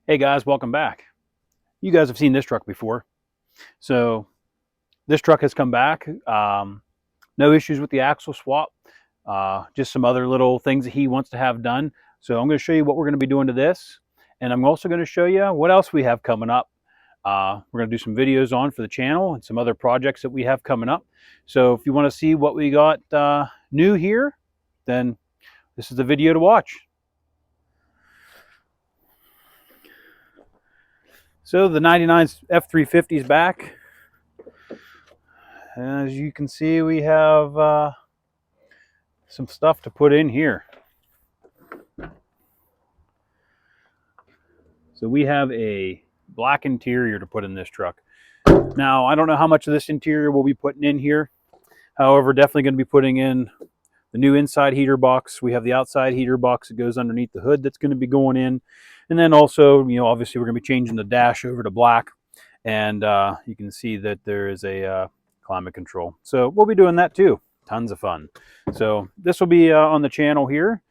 Hey guys, welcome back. You guys have seen this truck before. So this truck has come back. No issues with the axle swap. Just some other little things that he wants to have done. So I'm going to show you what we're going to be doing to this. And I'm also going to show you what else we have coming up. We're going to do some videos on for the channel and some other projects that we have coming up. So if you want to see what we got new here, then this is the video to watch. So the 99 F350 is back. As you can see, we have some stuff to put in here. So we have a black interior to put in this truck. Now, I don't know how much of this interior we'll be putting in here. However, definitely going to be putting in the new inside heater box. We have the outside heater box that goes underneath the hood that's going to be going in. And then also, obviously we're going to be changing the dash over to black. And you can see that there is a climate control. So we'll be doing that too. Tons of fun. So this will be on the channel here.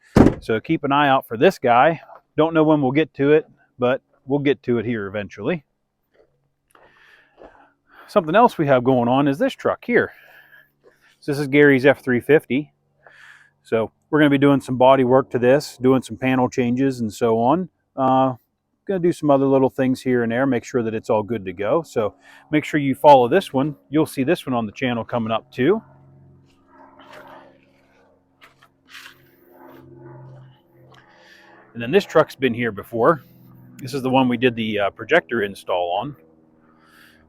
So keep an eye out for this guy. Don't know when we'll get to it, but we'll get to it here eventually. Something else we have going on is this truck here. So this is Gary's F350. So we're going to be doing some body work to this, doing some panel changes and so on. Going to do some other little things here and there, make sure that it's all good to go. So make sure you follow this one. You'll see this one on the channel coming up too. And then this truck's been here before. This is the one we did the projector install on.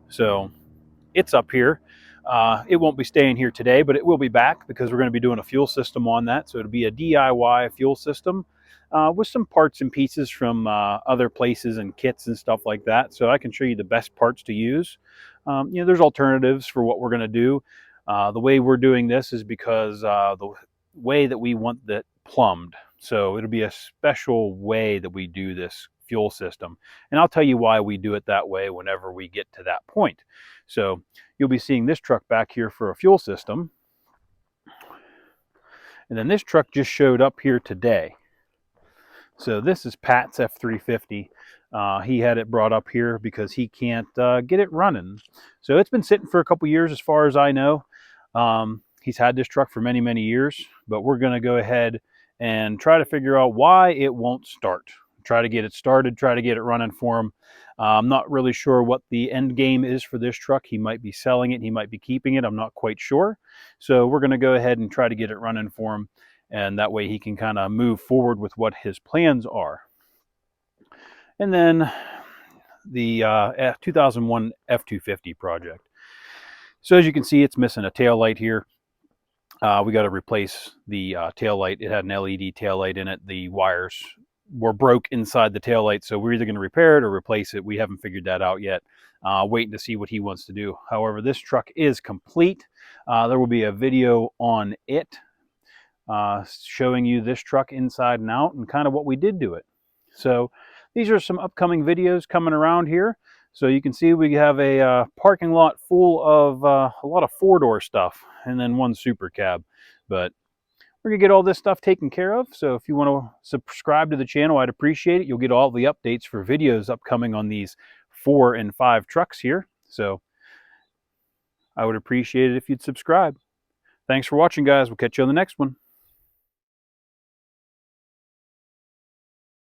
So it's up here. It won't be staying here today, but it will be back because we're going to be doing a fuel system on that. So it'll be a DIY fuel system with some parts and pieces from other places and kits and stuff like that. So I can show you the best parts to use. There's alternatives for what we're going to do. The way we're doing this is because the way that we want that plumbed. So it'll be a special way that we do this fuel system. And I'll tell you why we do it that way whenever we get to that point. So you'll be seeing this truck back here for a fuel system. And then this truck just showed up here today. So this is Pat's F350. He had it brought up here because he can't get it running. So it's been sitting for a couple years as far as I know. He's had this truck for many, many years, but we're going to go ahead and try to figure out why it won't start. Try to get it started, try to get it running for him. I'm not really sure what the end game is for this truck. He might be selling it, he might be keeping it. I'm not quite sure. So we're going to go ahead and try to get it running for him. And that way he can kind of move forward with what his plans are. And then the 2001 F250 project. So as you can see, it's missing a tail light here. We got to replace the tail light. It had an LED tail light in it. The wires were broke inside the tail light, so we're either going to repair it or replace it. We haven't figured that out yet. Waiting to see what he wants to do. However, this truck is complete. There will be a video on it showing you this truck inside and out and kind of what we did to it. So these are some upcoming videos coming around here. So you can see we have a parking lot full of a lot of four-door stuff and then one super cab. But we're going to get all this stuff taken care of. So if you want to subscribe to the channel, I'd appreciate it. You'll get all the updates for videos upcoming on these 4 and 5 trucks here. So I would appreciate it if you'd subscribe. Thanks for watching, guys. We'll catch you on the next one.